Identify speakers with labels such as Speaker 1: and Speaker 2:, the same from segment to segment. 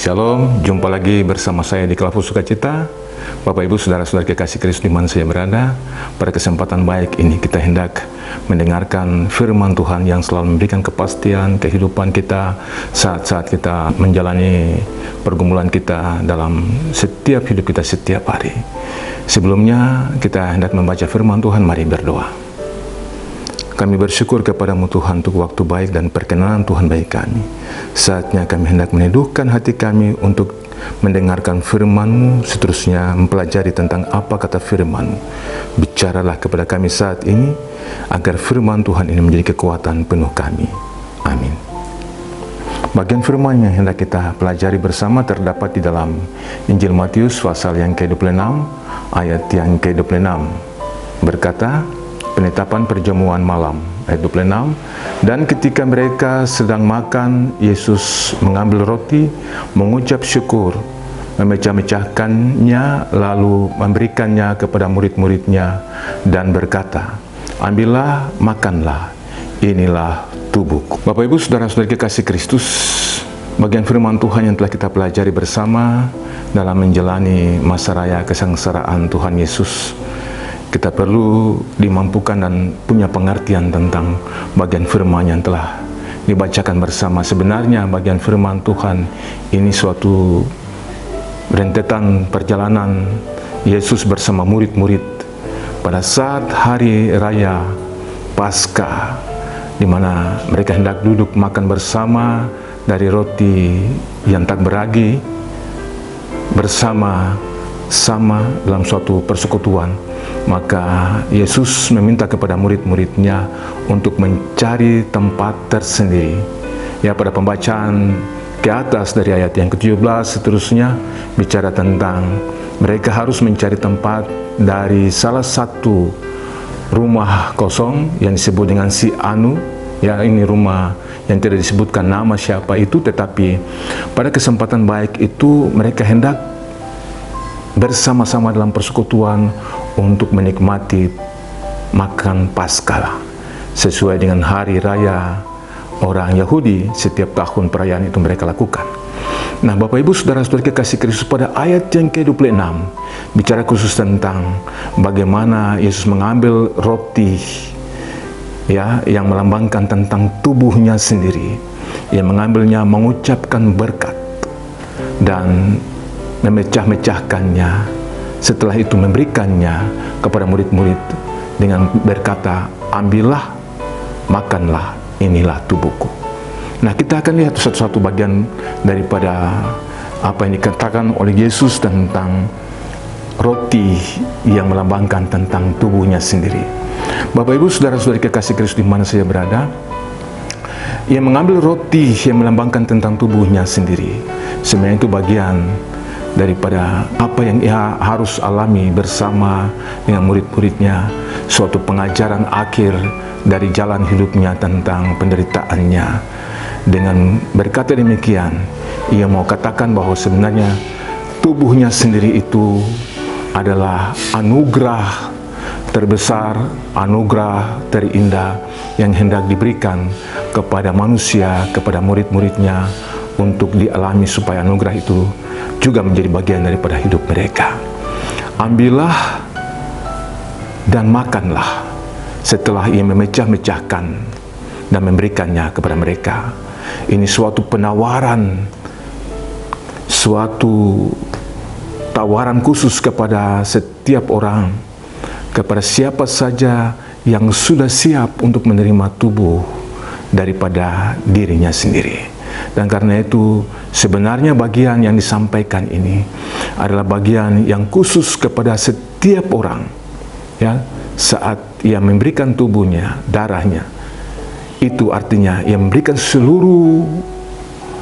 Speaker 1: Shalom, jumpa lagi bersama saya di Kelas Sukacita. Bapak Ibu Saudara-saudara kekasih Kristus di mana saya berada. Pada kesempatan baik ini kita hendak mendengarkan firman Tuhan yang selalu memberikan kepastian kehidupan kita saat-saat kita menjalani pergumulan kita dalam setiap hidup kita setiap hari. Sebelumnya kita hendak membaca firman Tuhan, mari berdoa. Kami bersyukur kepadamu Tuhan untuk waktu baik dan perkenanan Tuhan bagi kami. Saatnya kami hendak meneduhkan hati kami untuk mendengarkan firman-Mu, seterusnya mempelajari tentang apa kata firman-Mu. Bicaralah kepada kami saat ini, agar firman Tuhan ini menjadi kekuatan penuh kami. Amin. Bagian firman yang hendak kita pelajari bersama terdapat di dalam Injil Matius pasal yang ke-26, ayat yang ke-26. Berkata, penetapan perjamuan malam, ayat 26. Dan ketika mereka sedang makan, Yesus mengambil roti, mengucap syukur, memecah-mecahkannya, lalu memberikannya kepada murid-muridnya, dan berkata, ambillah, makanlah, inilah tubuhku. Bapak Ibu Saudara-saudari kekasih Kristus, bagian firman Tuhan yang telah kita pelajari bersama dalam menjalani masa raya kesengsaraan Tuhan Yesus, kita perlu dimampukan dan punya pengertian tentang bagian firman yang telah dibacakan bersama. Sebenarnya bagian firman Tuhan ini suatu rentetan perjalanan Yesus bersama murid-murid pada saat hari raya Paskah, di mana mereka hendak duduk makan bersama dari roti yang tak beragi bersama-sama dalam suatu persekutuan. Maka Yesus meminta kepada murid-muridnya untuk mencari tempat tersendiri. Ya, pada pembacaan ke atas dari ayat yang ke-17 seterusnya bicara tentang mereka harus mencari tempat dari salah satu rumah kosong yang disebut dengan si Anu. Ya, ini rumah yang tidak disebutkan nama siapa itu, tetapi pada kesempatan baik itu mereka hendak bersama-sama dalam persekutuan untuk menikmati makan Paskah sesuai dengan hari raya orang Yahudi. Setiap tahun perayaan itu mereka lakukan. Nah, Bapak Ibu Saudara-saudari kekasih Kristus, pada ayat yang ke-26 bicara khusus tentang bagaimana Yesus mengambil roti ya yang melambangkan tentang tubuhnya sendiri. Ia mengambilnya, mengucapkan berkat dan memecah-mecahkannya. Setelah itu memberikannya kepada murid-murid dengan berkata, ambillah, makanlah, inilah tubuhku. Nah, kita akan lihat satu-satu bagian daripada apa yang dikatakan oleh Yesus tentang roti yang melambangkan tentang tubuhnya sendiri. Bapak Ibu Saudara-saudari kekasih Kristus di mana saya berada, ia mengambil roti yang melambangkan tentang tubuhnya sendiri. Sebenarnya itu bagian daripada apa yang ia harus alami bersama dengan murid-muridnya, suatu pengajaran akhir dari jalan hidupnya tentang penderitaannya. Dengan berkata demikian, ia mau katakan bahwa sebenarnya tubuhnya sendiri itu adalah anugerah terbesar, anugerah terindah yang hendak diberikan kepada manusia, kepada murid-muridnya untuk dialami supaya anugerah itu juga menjadi bagian daripada hidup mereka. Ambillah dan makanlah. Setelah ia memecah-mecahkan dan memberikannya kepada mereka. Ini suatu penawaran, suatu tawaran khusus kepada setiap orang, kepada siapa saja yang sudah siap untuk menerima tubuh daripada dirinya sendiri. Dan karena itu sebenarnya bagian yang disampaikan ini adalah bagian yang khusus kepada setiap orang, ya, saat ia memberikan tubuhnya, darahnya. Itu artinya ia memberikan seluruh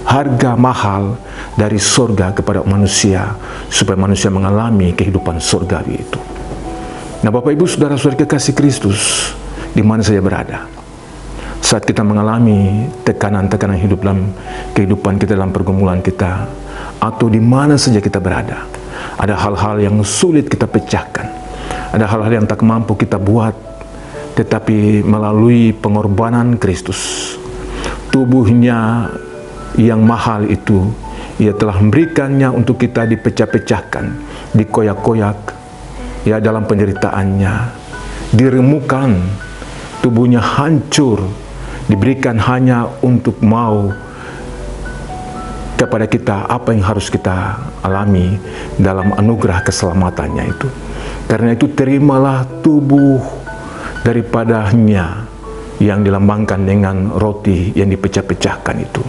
Speaker 1: harga mahal dari surga kepada manusia supaya manusia mengalami kehidupan surgawi itu. Nah, Bapak Ibu Saudara-saudari kekasih Kristus di mana saya berada, saat kita mengalami tekanan-tekanan hidup dalam kehidupan kita, dalam pergumulan kita, atau di mana saja kita berada, ada hal-hal yang sulit kita pecahkan, ada hal-hal yang tak mampu kita buat, tetapi melalui pengorbanan Kristus, tubuhnya yang mahal itu, Ia telah memberikannya untuk kita dipecah-pecahkan, dikoyak-koyak, ya, dalam penderitaannya, diremukan, tubuhnya hancur, diberikan hanya untuk mau kepada kita apa yang harus kita alami dalam anugerah keselamatannya itu. Karena itu terimalah tubuh daripadanya yang dilambangkan dengan roti yang dipecah-pecahkan itu.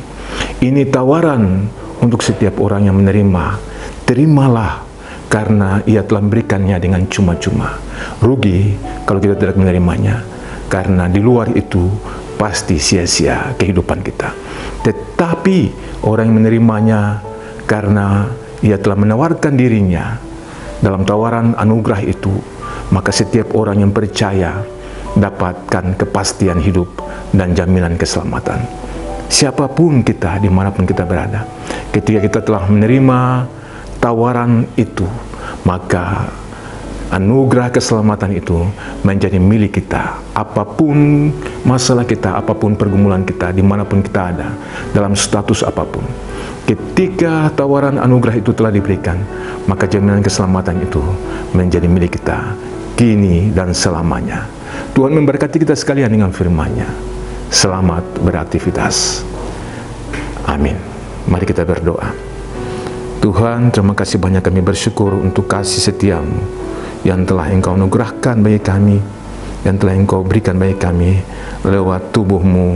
Speaker 1: Ini tawaran untuk setiap orang yang menerima. Terimalah, karena ia telah memberikannya dengan cuma-cuma. Rugi kalau kita tidak menerimanya, karena di luar itu pasti sia-sia kehidupan kita. Tetapi orang yang menerimanya karena ia telah menawarkan dirinya dalam tawaran anugerah itu, maka setiap orang yang percaya dapatkan kepastian hidup dan jaminan keselamatan. Siapapun kita, dimanapun kita berada, ketika kita telah menerima tawaran itu, maka anugerah keselamatan itu menjadi milik kita. Apapun masalah kita, apapun pergumulan kita, dimanapun kita ada, dalam status apapun, ketika tawaran anugerah itu telah diberikan, maka jaminan keselamatan itu menjadi milik kita kini dan selamanya. Tuhan memberkati kita sekalian dengan firman-Nya. Selamat beraktivitas. Amin. Mari kita berdoa. Tuhan, terima kasih banyak, kami bersyukur untuk kasih setia-Mu yang telah Engkau anugerahkan bagi kami, yang telah Engkau berikan bagi kami lewat tubuh-Mu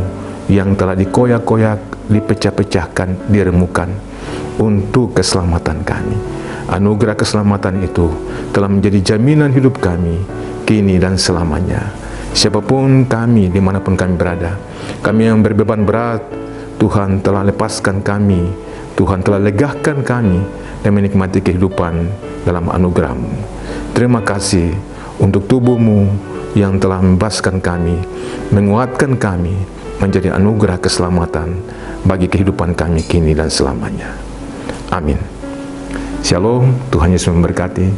Speaker 1: yang telah dikoyak-koyak, dipecah-pecahkan, diremukan untuk keselamatan kami. Anugerah keselamatan itu telah menjadi jaminan hidup kami kini dan selamanya. Siapapun kami, dimanapun kami berada, kami yang berbeban berat, Tuhan telah lepaskan kami, Tuhan telah legahkan kami dan menikmati kehidupan dalam anugerah-Mu. Terima kasih untuk tubuh-Mu yang telah membebaskan kami, menguatkan kami menjadi anugerah keselamatan bagi kehidupan kami kini dan selamanya. Amin. Shalom, Tuhan Yesus memberkati.